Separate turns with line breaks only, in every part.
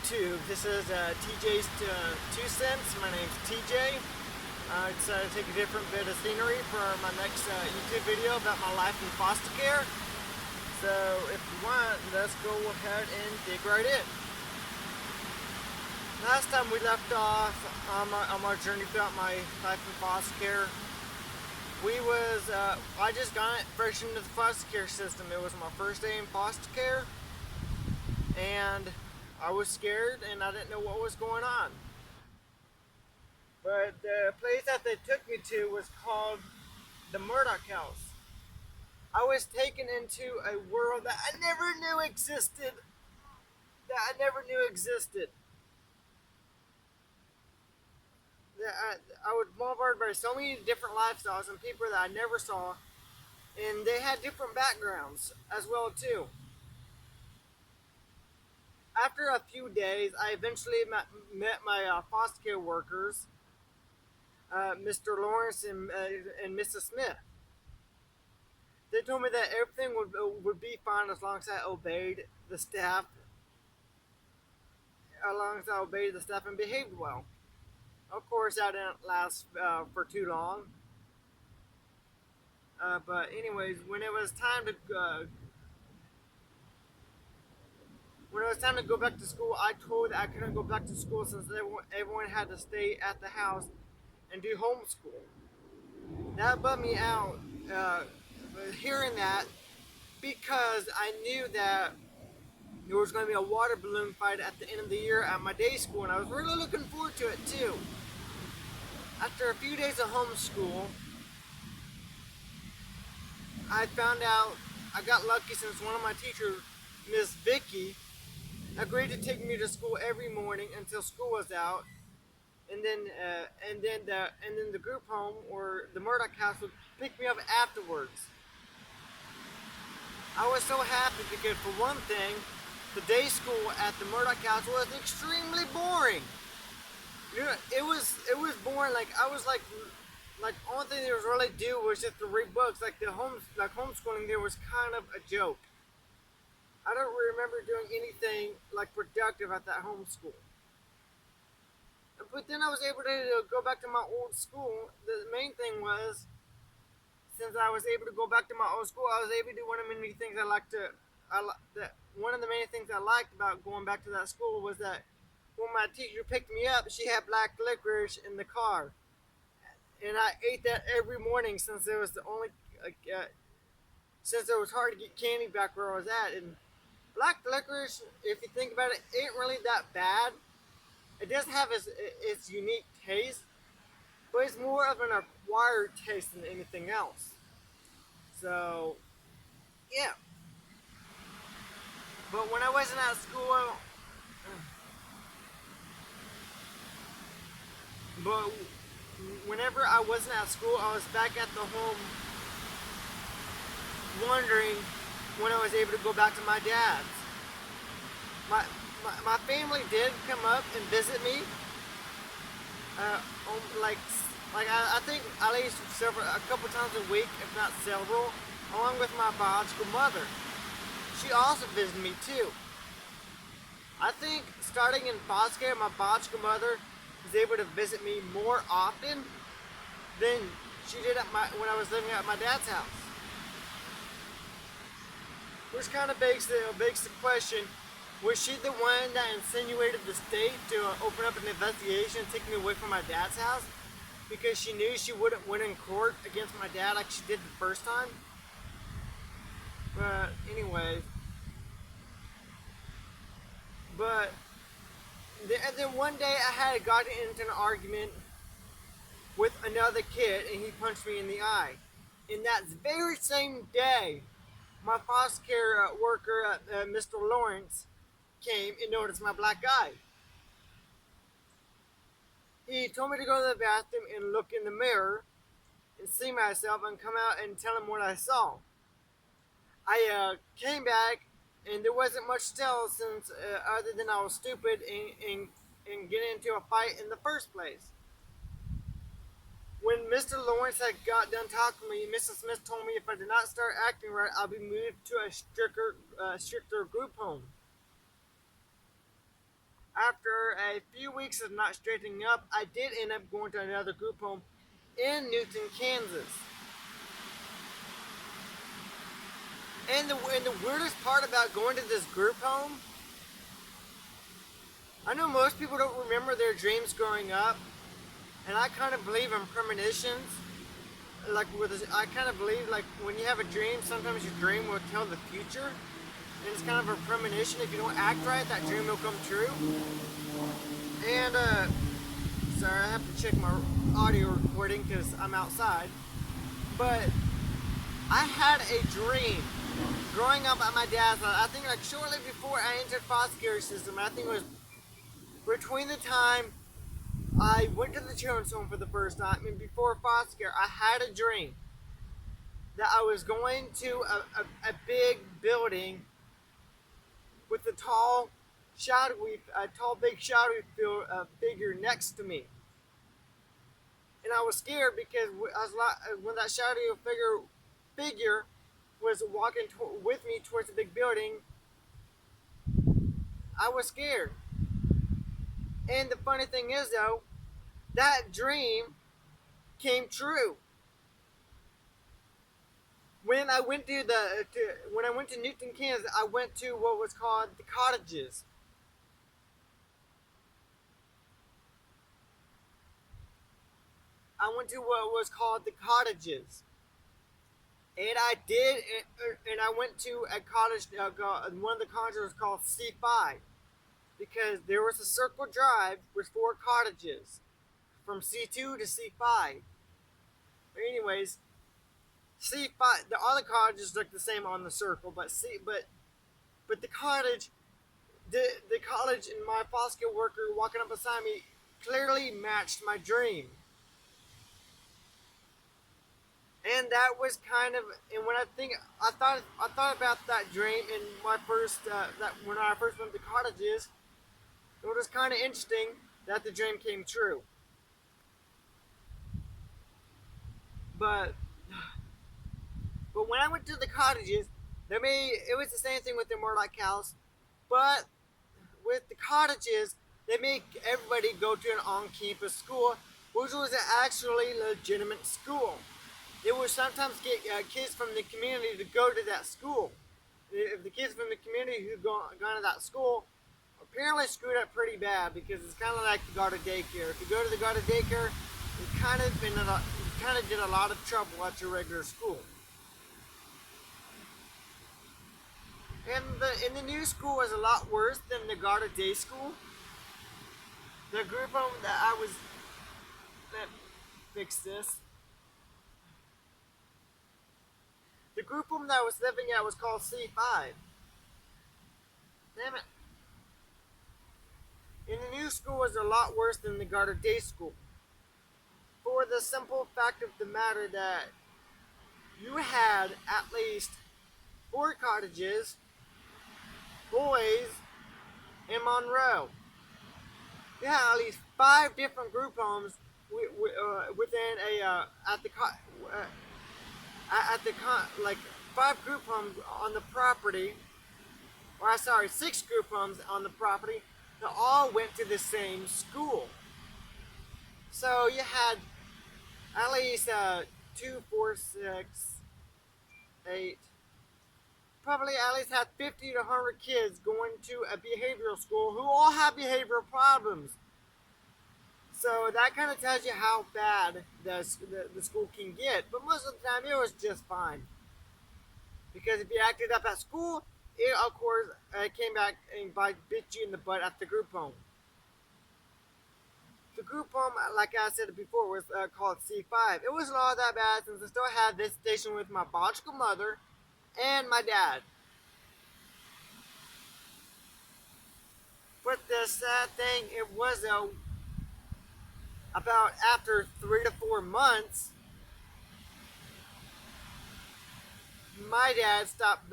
YouTube. This is TJ's Two Cents. My name's TJ. I decided to take a different bit of scenery for my next YouTube video about my life in foster care. So if you want, let's go ahead and dig right in. Last time we left off on our journey throughout my life in foster care, I just got fresh into the foster care system. It was my first day in foster care, and I was scared and I didn't know what was going on. But the place that they took me to was called the Murdoch House. I was taken into a world that I never knew existed. I was bombarded by so many different lifestyles and people that I never saw, and they had different backgrounds as well too. After a few days, I eventually met my foster care workers, Mr. Lawrence and Mrs. Smith. They told me that everything would be fine as long as I obeyed the staff, and behaved well. Of course, that didn't last for too long. But anyways, when it was time to go back to school, I told that I couldn't go back to school since everyone had to stay at the house and do homeschool. That bummed me out, uh, hearing that, because I knew that there was going to be a water balloon fight at the end of the year at my day school, and I was really looking forward to it too. After a few days of homeschool, I found out I got lucky since one of my teachers, Miss Vicky, agreed to take me to school every morning until school was out, and then the group home or the Murdoch House would pick me up afterwards. I was so happy because, for one thing, the day school at the Murdoch House was extremely boring. You know, it was boring. Like only thing there was really do was just to read books. Like homeschooling there was kind of a joke. I don't remember doing anything like productive at that homeschool. But then I was able to go back to my old school. The main thing was, since I was able to go back to my old school, I was able to do one of the many things I liked to. One of the main things I liked about going back to that school was that when my teacher picked me up, she had black licorice in the car, and I ate that every morning since it was the only, since it was hard to get candy back where I was at. And black licorice, if you think about it, ain't really that bad. It does have its unique taste, but it's more of an acquired taste than anything else. So, yeah. But when I wasn't at school, but whenever I wasn't at school, I was back at the home wondering when I was able to go back to my dad's. My family did come up and visit me, uh, I think at least a couple times a week, if not several, along with my biological mother. She also visited me too. I think starting in foster care, my biological mother was able to visit me more often than she did when I was living at my dad's house. Which kind of begs the question: was she the one that insinuated the state to open up an investigation and take me away from my dad's house because she knew she wouldn't win in court against my dad like she did the first time? But anyways, but and then one day I had gotten into an argument with another kid, and he punched me in the eye. And that very same day, my foster care worker, Mr. Lawrence, came and noticed my black eye. He told me to go to the bathroom and look in the mirror and see myself and come out and tell him what I saw. I came back, and there wasn't much to tell since other than I was stupid and getting into a fight in the first place. When Mr. Lawrence had got done talking to me, Mrs. Smith told me if I did not start acting right, I'll be moved to a stricter group home. After a few weeks of not straightening up, I did end up going to another group home in Newton, Kansas. And the weirdest part about going to this group home, I know most people don't remember their dreams growing up, and I kind of believe in premonitions. I kind of believe like when you have a dream, sometimes your dream will tell the future, and it's kind of a premonition. If you don't act right, that dream will come true. And sorry, I have to check my audio recording because I'm outside. But I had a dream growing up at my dad's house. I think like shortly before I entered foster care system. I think it was between the time I went to the children's home for the first time and before foster care. I had a dream that I was going to a big building with a tall, big shadowy figure next to me. And I was scared because when that shadowy figure was walking with me towards the big building, I was scared. And the funny thing is, though, that dream came true. When I went to Newton, Kansas, I went to what was called the cottages. I went to what was called the cottages, and I went to a cottage. One of the cottages was called C5 because there was a circle drive with 4 cottages from C2 to C5. But anyways, C5, the other cottages look the same on the circle, but the cottage, the college and my foster care worker walking up beside me clearly matched my dream. And that was kind of, and when I thought about that dream in my first, that when I first went to cottages, it was kind of interesting that the dream came true. But when I went to the cottages, it was the same thing with the Murdoch house, but with the cottages, they make everybody go to an on-campus school, which was actually a legitimate school. They would sometimes get kids from the community to go to that school. If the kids from the community who gone to that school apparently screwed up pretty bad because it's kind of like the Garda daycare. If you go to the Garda daycare, you kind of did a lot of trouble at your regular school. And the new school was a lot worse than the Garda day school. The group home that fixed this. The group home that I was living at was called C5. Damn it. And the new school was a lot worse than the Garda day school. For the simple fact of the matter that you had at least 4 cottages, boys, in Monroe. You had at least 5 different group homes within like 5 group homes on the property, 6 group homes on the property that all went to the same school. So you had at least 2, 4, 6, 8, probably at least had 50 to 100 kids going to a behavioral school who all have behavioral problems. So that kind of tells you how bad the school can get. But most of the time it was just fine. Because if you acted up at school, it of course came back and bit you in the butt at the group home. The group home, like I said before, was called C5. It wasn't all that bad since I still had this station with my biological mother and my dad. But the sad thing, it was about after 3 to 4 months, my dad stopped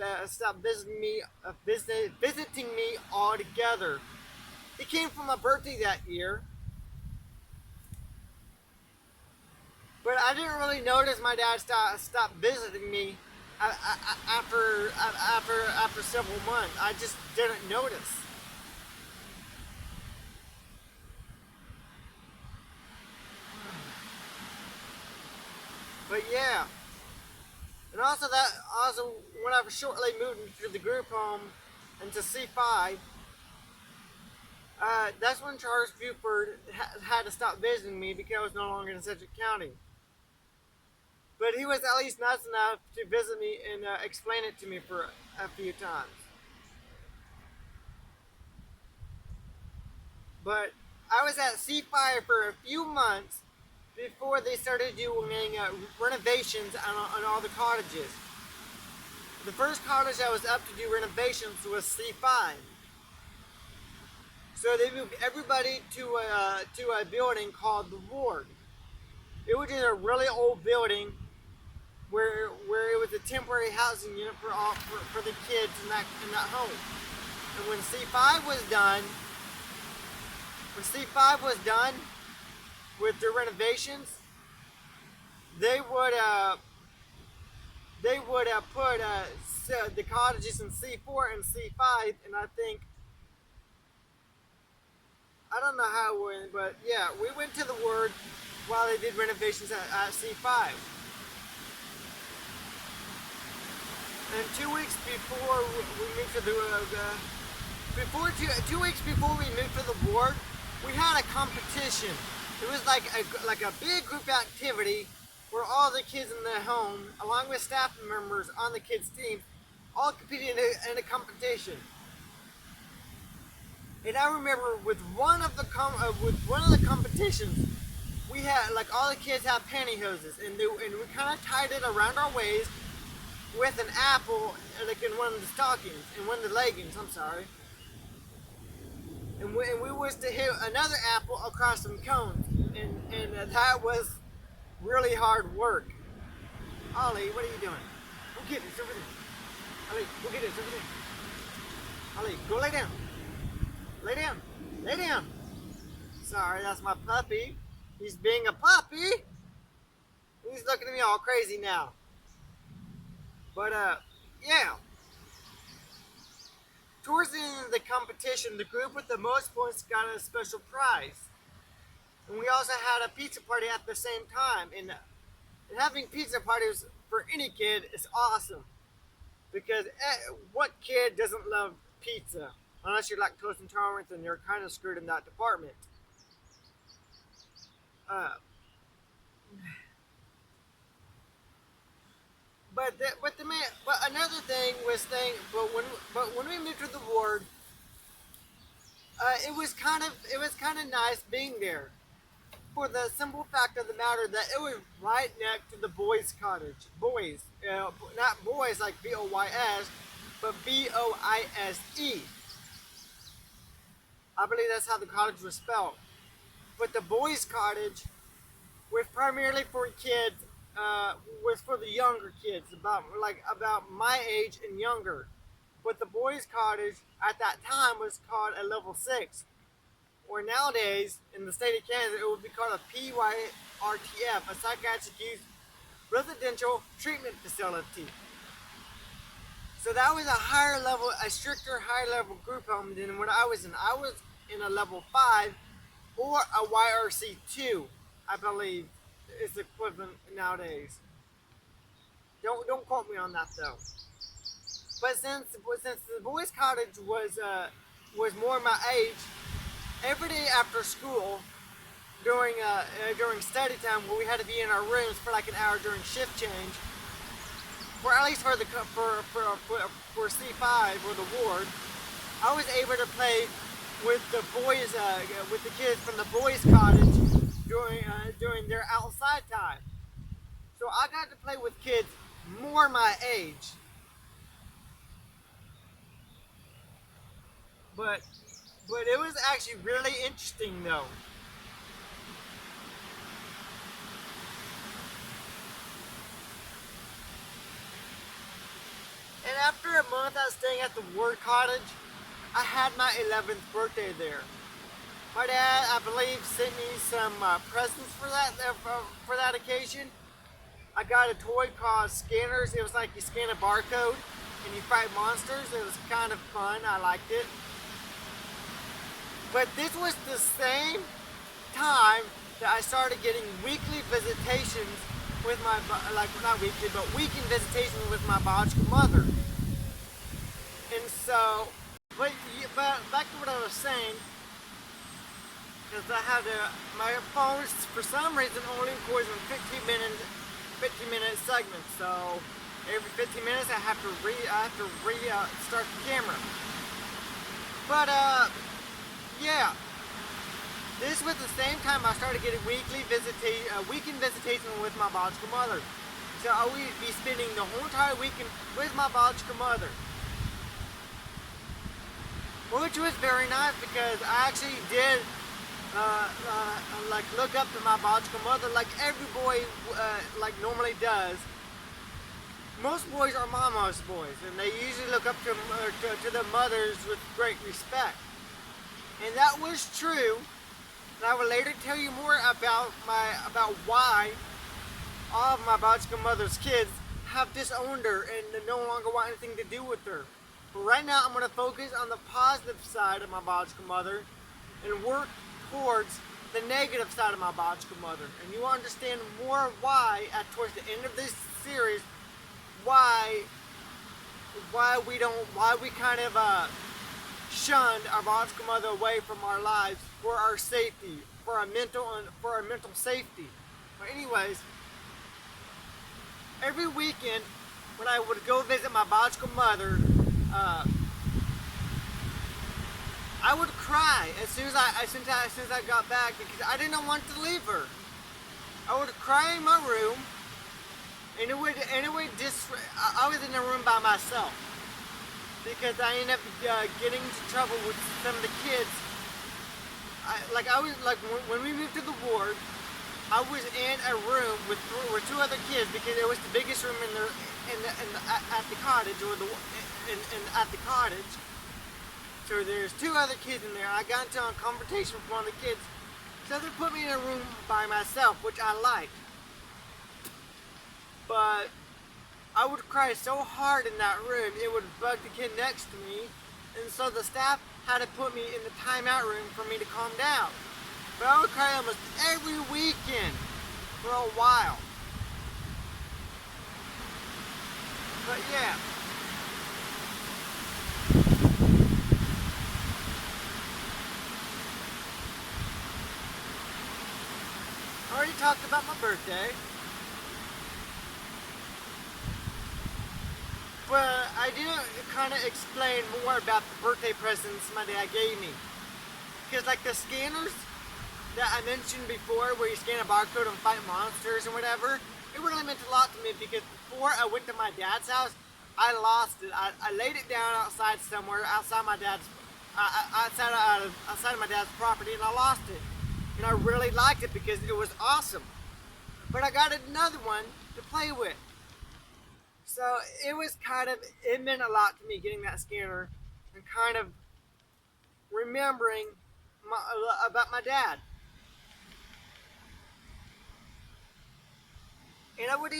visiting me altogether. He came for my birthday that year, but I didn't really notice my dad stopped visiting me after several months. I just didn't notice. yeah. And also when I shortly moved into the group home into C5, that's when Charles Buford had to stop visiting me because I was no longer in Sedgwick County. But he was at least nice enough to visit me and explain it to me for a few times. But I was at C5 for a few months before they started doing renovations on all the cottages. The first cottage I was up to do renovations was C5. So they moved everybody to a building called the Ward. It was in a really old building where it was a temporary housing unit for the kids in that home. And when C5 was done with their renovations, they would put the cottages in C4 and C5, and I don't know how it went, but yeah, we went to the Word while they did renovations at C5. And 2 weeks before we moved to two weeks before we moved to the Ward, we had a competition. It was like a big group activity where all the kids in the home, along with staff members on the kids' team, all competed in a competition. And I remember with one of the competitions, we had like all the kids had pantyhoses, and we kind of tied it around our waist with an apple, like in one of the stockings, in one of the leggings. I'm sorry. And we was to hit another apple across some cones, and that was really hard work. Ollie, what are you doing? Go get it, it's over there. Ollie, go get it, it's over there. Ollie, go lay down. Lay down. Lay down. Sorry, that's my puppy. He's being a puppy. He's looking at me all crazy now. But, yeah. Towards the end of the competition, the group with the most points got a special prize. And we also had a pizza party at the same time. And having pizza parties for any kid is awesome. Because what kid doesn't love pizza? Unless you're lactose intolerant, and you're kind of screwed in that department. But another thing was but when we moved to the Ward, it was kind of nice being there, for the simple fact of the matter that it was right next to the boys' cottage. Boys, not boys like BOYS, but BOISE. I believe that's how the cottage was spelled. But the boys' cottage was primarily for kids, was for the younger kids, about my age and younger. But the boys' cottage at that time was called a level 6. Or nowadays, in the state of Kansas, it would be called a PYRTF, a psychiatric youth residential treatment facility. So that was a stricter higher level group home than what I was in. I was in a level 5 or a YRC2, I believe is the equivalent nowadays. Don't quote me on that though. But since the boys' cottage was more my age, every day after school, during study time, where we had to be in our rooms for like an hour during shift change, for at least for C5 or the Ward, I was able to play with the boys, with the kids from the boys' cottage during their outside time. So I got to play with kids more my age. But it was actually really interesting though. And after a month of staying at the Ward Cottage, I had my 11th birthday there. My dad, I believe, sent me some presents for that occasion. I got a toy called Scanners. It was like you scan a barcode and you fight monsters. It was kind of fun. I liked it. But this was the same time that I started getting weekly visitations with my like not weekly but weekend visitation with my biological mother. And so, but back to what I was saying, because I had my phone for some reason only records in 15-minute segments. So every 15 minutes I have to start the camera. But yeah, this was the same time I started getting weekend visitation with my biological mother. So I would be spending the whole entire weekend with my biological mother, which was very nice because I actually did like look up to my biological mother like every boy like normally does. Most boys are mama's boys, and they usually look up to their mothers with great respect. And that was true. And I will later tell you more about why all of my biological mother's kids have disowned her and no longer want anything to do with her. But right now I'm going to focus on the positive side of my biological mother and work towards the negative side of my biological mother. And you will understand more why towards the end of this series why we kind of shunned our biological mother away from our lives for our safety, for our mental safety. But anyways, every weekend when I would go visit my biological mother, I would cry as soon as I got back because I didn't want to leave her. I would cry in my room, and it would I was in the room by myself because I ended up getting into trouble with some of the kids. When we moved to the ward, I was in a room with two other kids because it was the biggest room at the cottage at the cottage. So there's two other kids in there. I got into a confrontation with one of the kids, so they put me in a room by myself, which I liked. But I would cry so hard in that room, it would bug the kid next to me, and so the staff had to put me in the timeout room for me to calm down. But I would cry almost every weekend for a while. But yeah. I already talked about my birthday. But I didn't kind of explain more about the birthday presents my dad gave me. Because like the scanners that I mentioned before, where you scan a barcode and fight monsters and whatever, it really meant a lot to me because before I went to my dad's house, I lost it. I laid it down outside somewhere, outside of my dad's property, and I lost it. And I really liked it because it was awesome. But I got another one to play with. So it meant a lot to me getting that scanner and kind of remembering about my dad. And I would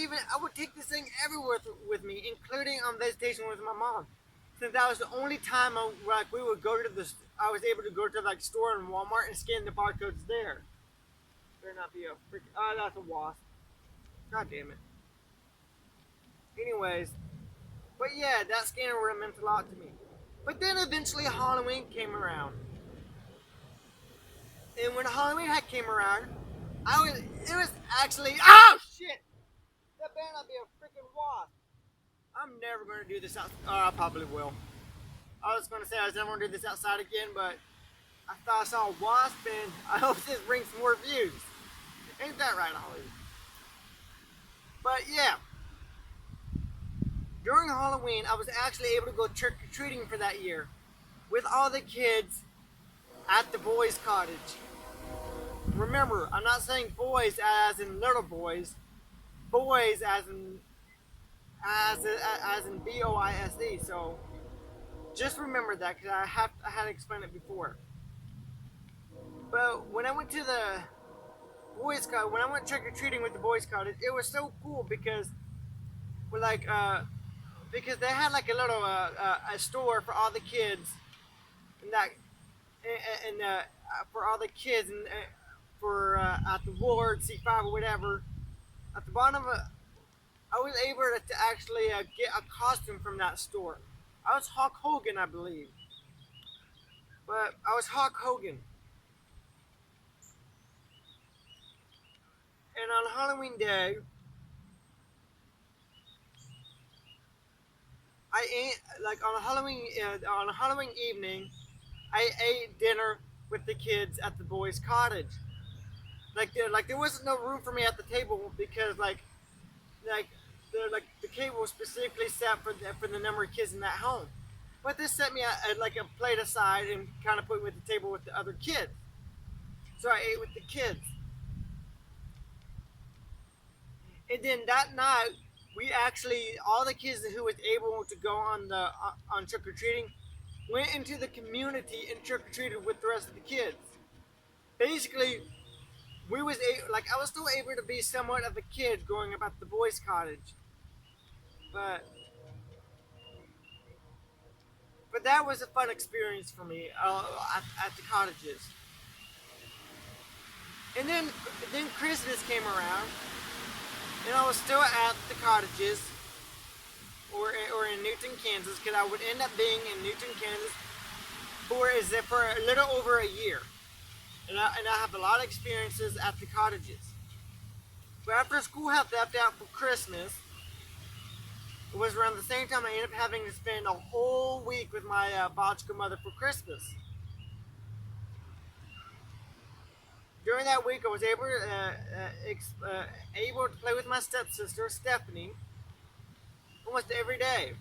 take this thing everywhere with me, including on visitation with my mom. Since that was the only time I was able to go to like store in Walmart and scan the barcodes there. Better not be a freaking, oh, that's a wasp. God damn it. Anyways, but yeah, that scanner would have meant a lot to me. But then eventually Halloween came around. And when Halloween came around, it was actually, oh shit! That better not be a freaking wasp. I'm never going to do this outside. Oh, I probably will. I was going to say I was never going to do this outside again, but I thought I saw a wasp and I hope this brings some more views. Ain't that right, Holly? But yeah. During Halloween, I was actually able to go trick-or-treating for that year with all the kids at the boys' cottage. Remember, I'm not saying boys as in little boys, boys as in BOISE. So just remember that because I had to explain it before. But when I went to the boys' cottage, when I went trick-or-treating with the boys' cottage, it was so cool because we're like because they had like a little a store for all the kids and that and for all the kids and for at the ward C5 or whatever at the bottom of it, I was able to actually get a costume from that store. I was Hulk Hogan, I believe, but I was Hulk Hogan. And on Halloween Day, I ate like on a Halloween evening. I ate dinner with the kids at the boys' cottage. There wasn't no room for me at the table because like the table was specifically set for the number of kids in that home. But this set me at like a plate aside and kind of put me at the table with the other kids. So I ate with the kids. And then that night, we actually all the kids who was able to go on trick or treating went into the community and trick or treated with the rest of the kids. Basically, I was still able to be somewhat of a kid growing up at the boys' cottage, but that was a fun experience for me at the cottages. And then Christmas came around, and I was still at the cottages or in Newton, Kansas, because I would end up being in Newton, Kansas for a little over a year. And I have a lot of experiences at the cottages. But after school had left out for Christmas, it was around the same time I ended up having to spend a whole week with my biological mother for Christmas. During that week, I was able to play with my stepsister Stephanie almost every day.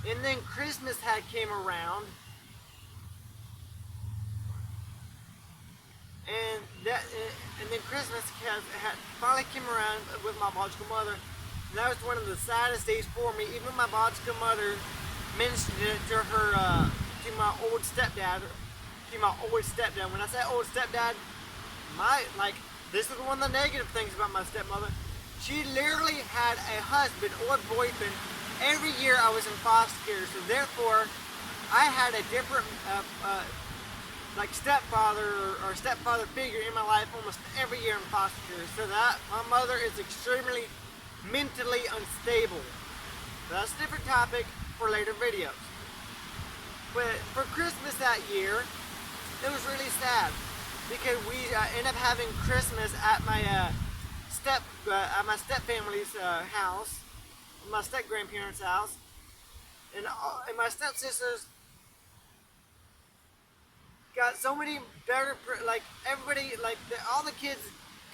And then Christmas had came around, and then Christmas had finally came around with my biological mother, and that was one of the saddest days for me. Even my biological mother mentioned it to my old stepdad. When I say old stepdad, this is one of the negative things about my stepmother. She literally had a husband or boyfriend every year I was in foster care. So therefore, I had a different stepfather or stepfather figure in my life almost every year in foster care. So that my mother is extremely mentally unstable. That's a different topic for later videos. But for Christmas that year, it was really sad because we ended up having Christmas at my step family's house, my step grandparents' house, and my stepsisters got so many better everybody all the kids.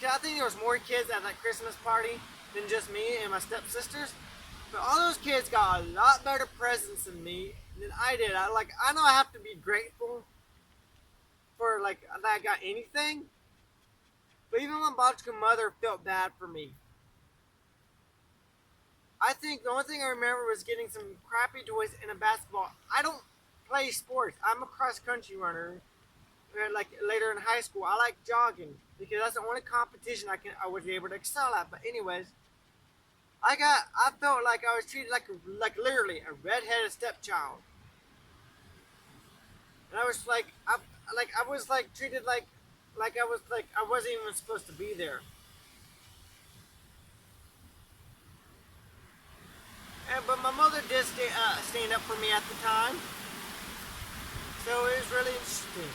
I think there was more kids at that Christmas party than just me and my stepsisters. But all those kids got a lot better presents than me than I did. I know I have to be grateful for that I got anything. But even my biological mother felt bad for me. I think the only thing I remember was getting some crappy toys and a basketball. I don't play sports. I'm a cross country runner. Later in high school, I like jogging because that's the only competition I was able to excel at. But anyways, I felt like I was treated like literally a redheaded stepchild, and I was I was treated like I wasn't even supposed to be there. But my mother did stand up for me at the time, so it was really interesting.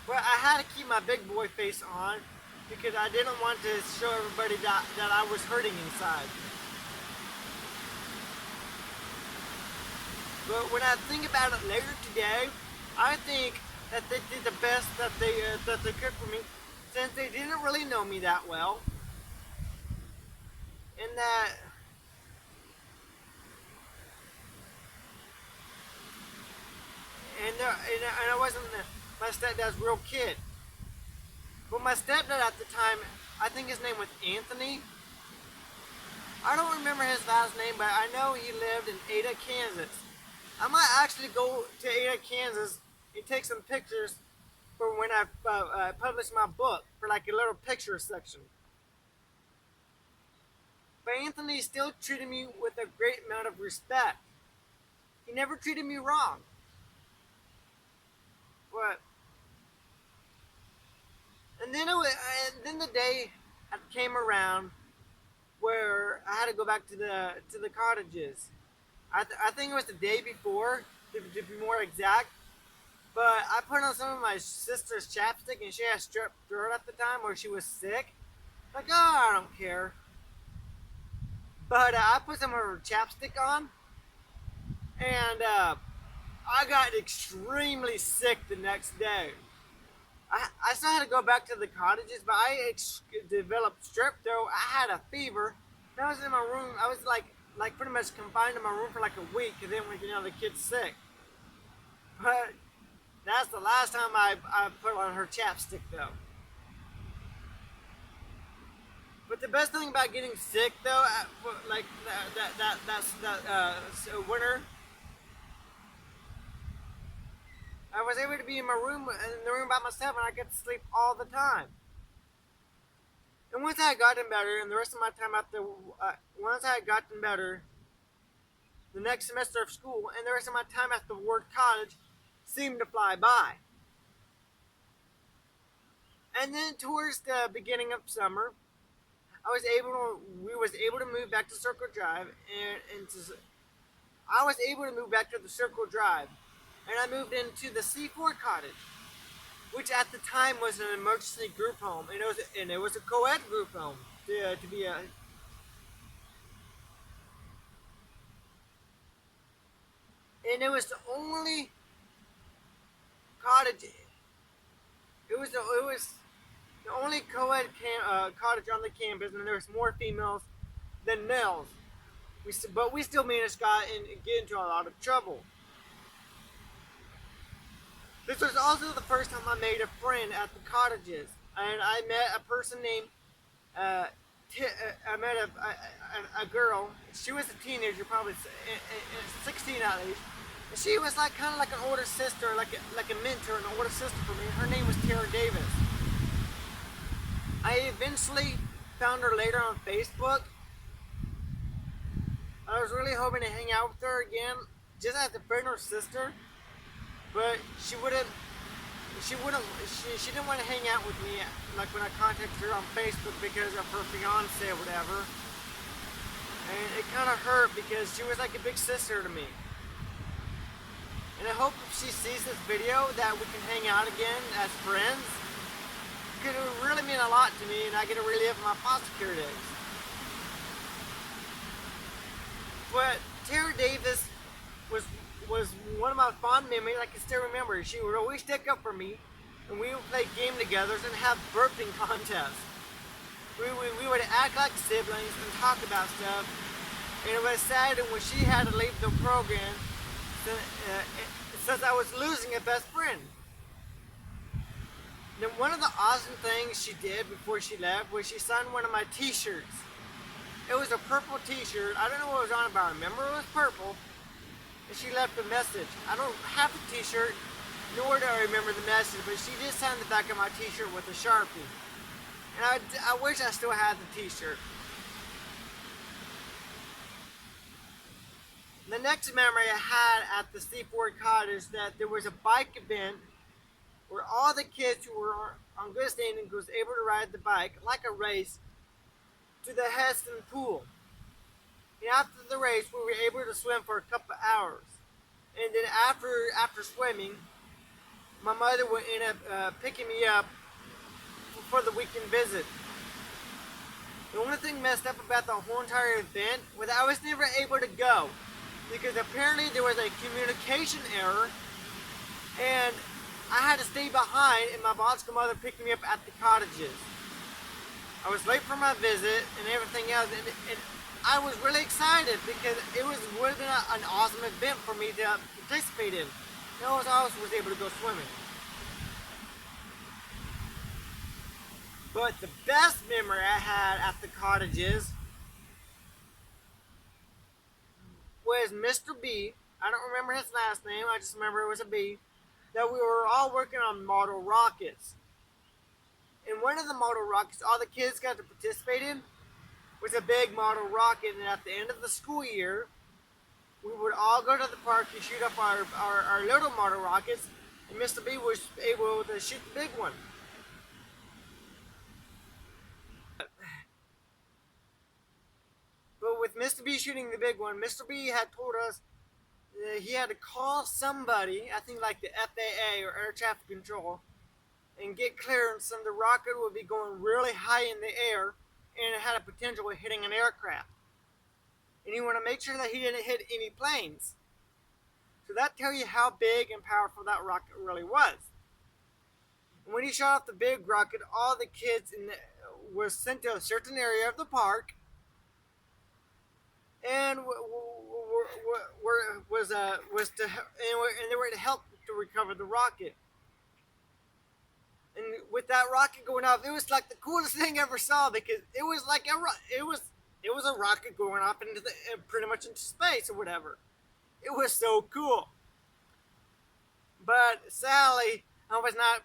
But I had to keep my big boy face on because I didn't want to show everybody that I was hurting inside. But when I think about it later today, I think that they did the best that they could for me, since they didn't really know me that well, and that and I wasn't my stepdad's real kid. But my stepdad at the time, I think his name was Anthony. I don't remember his last name, but I know he lived in Ada, Kansas. I might actually go to Ada, Kansas and take some pictures for when I publish my book for like a little picture section. But Anthony still treated me with a great amount of respect. He never treated me wrong. But and then the day came around where I had to go back to the cottages. I think it was the day before, to be more exact. But I put on some of my sister's chapstick, and she had strep throat at the time, where she was sick. Like, oh, I don't care. But I put some of her chapstick on, and I got extremely sick the next day. I still had to go back to the cottages, but developed strep throat. I had a fever. I was in my room. I was like pretty much confined in my room for like a week, and then the kid's sick. But that's the last time I put on her chapstick though. But the best thing about getting sick though, like that winter, I was able to be in my room in the room by myself, and I get to sleep all the time. And once I had gotten better, and the rest of my time after, once I had gotten better, the next semester of school and the rest of my time at the ward college seemed to fly by. And then towards the beginning of summer, we was able to move back to Circle Drive, I was able to move back to the Circle Drive, and I moved into the C4 cottage, which at the time was an emergency group home, and it was a co-ed group home to be a. And it was the only cottage. It was the only co-ed cottage on the campus, and there was more females than males. But we still managed to get into a lot of trouble. This was also the first time I made a friend at the cottages, and I met a person named. I met a girl. She was a teenager, probably 16 at least. And she was like kind of like an older sister, like a mentor, an older sister for me. Her name was Tara Davis. I eventually found her later on Facebook. I was really hoping to hang out with her again, just as a friend or sister. But she didn't want to hang out with me like when I contacted her on Facebook because of her fiance or whatever. And it kind of hurt because she was like a big sister to me. And I hope if she sees this video that we can hang out again as friends. Because it would really mean a lot to me, and I get to relive my foster care days. But Tara Davis was one of my fond memories. I can still remember. She would always stick up for me, and we would play game together and have burping contests. We would act like siblings and talk about stuff. And it was sad when she had to leave the program since I was losing a best friend. Then one of the awesome things she did before she left was she signed one of my t-shirts. It was a purple t-shirt. I don't know what it was on, but I remember it was purple. And she left a message. I don't have the t-shirt, nor do I remember the message, but she did sign the back of my t-shirt with a Sharpie. And I wish I still had the t-shirt. The next memory I had at the C4 Cottage that there was a bike event where all the kids who were on good standing was able to ride the bike like a race to the Heston pool. And after the race, we were able to swim for a couple hours. And then after swimming, my mother would end up picking me up for the weekend visit. The only thing messed up about the whole entire event was I was never able to go because apparently there was a communication error, and I had to stay behind, and my biological mother picked me up at the cottages. I was late for my visit and everything else, and I was really excited because it would have been an awesome event for me to participate in. And I also was able to go swimming. But the best memory I had at the cottages was Mr. B. I don't remember his last name, I just remember it was a B. That we were all working on model rockets. And one of the model rockets all the kids got to participate in was a big model rocket, and at the end of the school year, we would all go to the park and shoot up our little model rockets, and Mr. B was able to shoot the big one. But with Mr. B shooting the big one, Mr. B had told us he had to call somebody, I think like the FAA or Air Traffic Control, and get clearance. And the rocket would be going really high in the air, and it had a potential of hitting an aircraft. And you want to make sure that he didn't hit any planes. So that tells you how big and powerful that rocket really was. And when he shot off the big rocket, all the kids were sent to a certain area of the park, and they were to help to recover the rocket. And with that rocket going off, it was like the coolest thing I ever saw, because it was like it was a rocket going off into pretty much into space or whatever. It was so cool. But sadly, I was not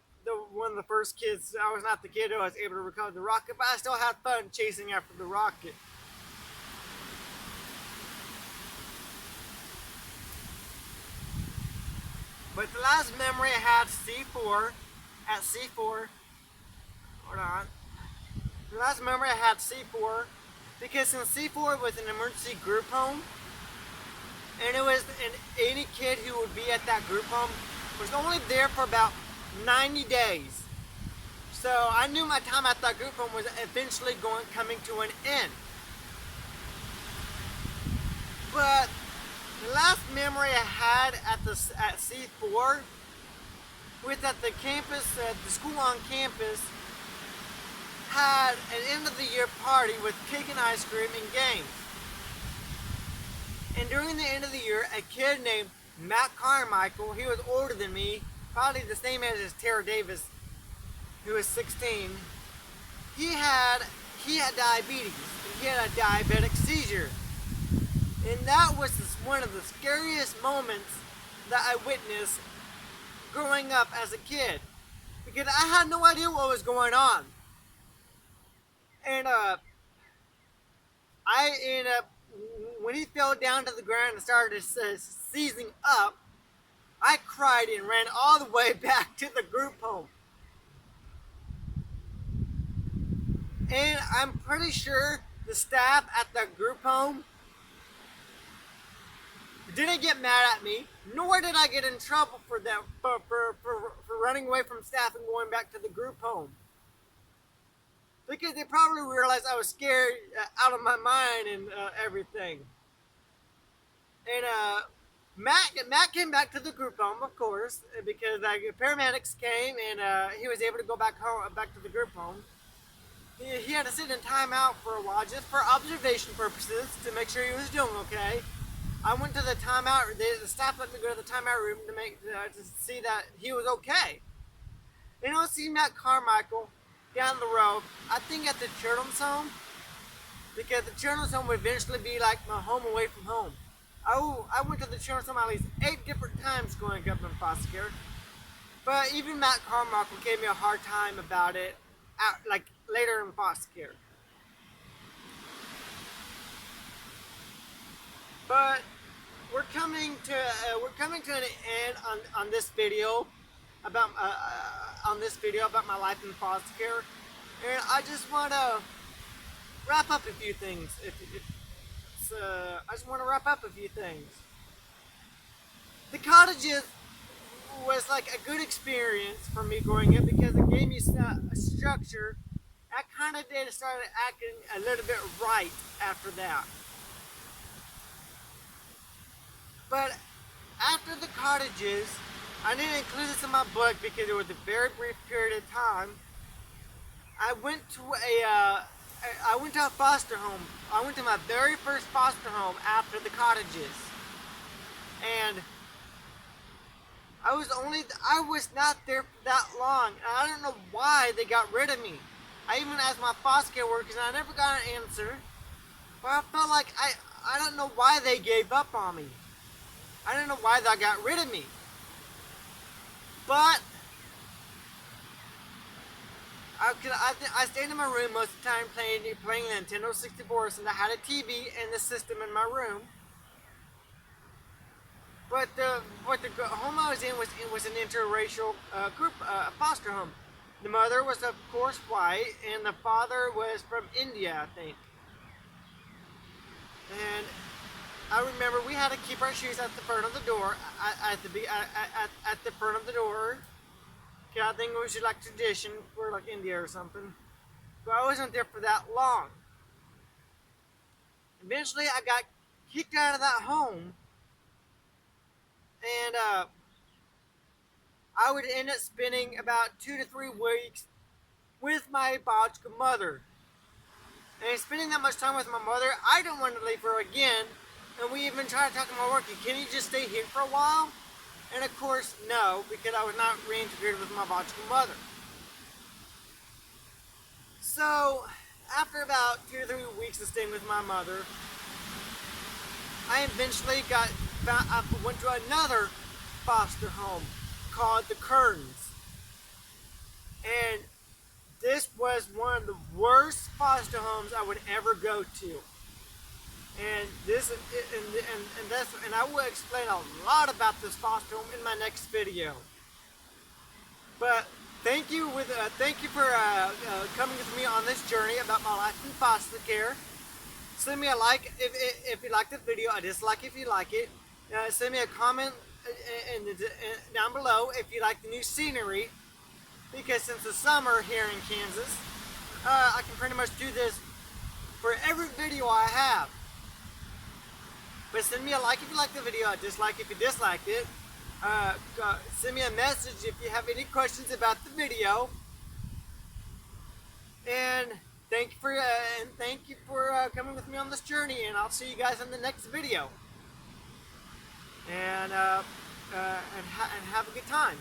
one of the first kids. I was not the kid who was able to recover the rocket, but I still had fun chasing after the rocket. But the last memory I had at C4, hold on. The last memory I had C4, because since C4 was an emergency group home, and any kid who would be at that group home was only there for about 90 days. So I knew my time at that group home was eventually coming to an end. But the last memory I had at C4 was that the campus, the school on campus, had an end of the year party with cake and ice cream and games. And during the end of the year, a kid named Matt Carmichael, he was older than me, probably the same age as Tara Davis, who was 16. He had diabetes. He had a diabetic seizure. And that was one of the scariest moments that I witnessed growing up as a kid, because I had no idea what was going on. And I ended up, when he fell down to the ground and started seizing up, I cried and ran all the way back to the group home. And I'm pretty sure the staff at the group home didn't get mad at me, nor did I get in trouble for them for running away from staff and going back to the group home. Because they probably realized I was scared out of my mind and everything. And Matt came back to the group home, of course, because paramedics came and he was able to go back to the group home. He had to sit in timeout for a while, just for observation purposes, to make sure he was doing okay. I went to the timeout. The staff let me go to the timeout room to see that he was okay. And I see Matt Carmichael down the road, I think at the children's home, because the children's home would eventually be like my home away from home. I went to the children's home at least 8 different times growing up in foster care. But even Matt Carmichael gave me a hard time about it, like later in foster care. But we're coming to an end on this video about my life in foster care, and I just want to wrap up a few things. I just want to wrap up a few things. The cottages was like a good experience for me growing up, because it gave me a structure. I kind of started acting a little bit right after that. But after the cottages, I didn't include this in my book because it was a very brief period of time. I went to a foster home. I went to my very first foster home after the cottages, and I was not there for that long. And I don't know why they got rid of me. I even asked my foster care workers, and I never got an answer. But I felt like I don't know why they gave up on me. I don't know why they got rid of me. But I stayed in my room most of the time playing the Nintendo 64, and I had a TV and the system in my room. But the home I was in was an interracial group, a foster home. The mother was of course white, and the father was from India, I think. And I remember we had to keep our shoes at the front of the door, at the front of the door. I think it was just like tradition for like India or something. But I wasn't there for that long. Eventually, I got kicked out of that home, and I would end up spending about 2 to 3 weeks with my biological mother. And spending that much time with my mother, I don't want to leave her again. And we even tried to talk to my work, can you just stay here for a while? And of course, no, because I was not reintegrated with my biological mother. So, after about 2 to 3 weeks of staying with my mother, I eventually I went to another foster home called the Curtains. And this was one of the worst foster homes I would ever go to. And I will explain a lot about this foster home in my next video. But thank you for coming with me on this journey about my life in foster care. Send me a like if you like the video, a dislike if you like it. Send me a comment down below if you like the new scenery. Because since the summer here in Kansas, I can pretty much do this for every video I have. But send me a like if you like the video, a dislike if you disliked it. Send me a message if you have any questions about the video. And thank you for coming with me on this journey. And I'll see you guys in the next video. And have a good time.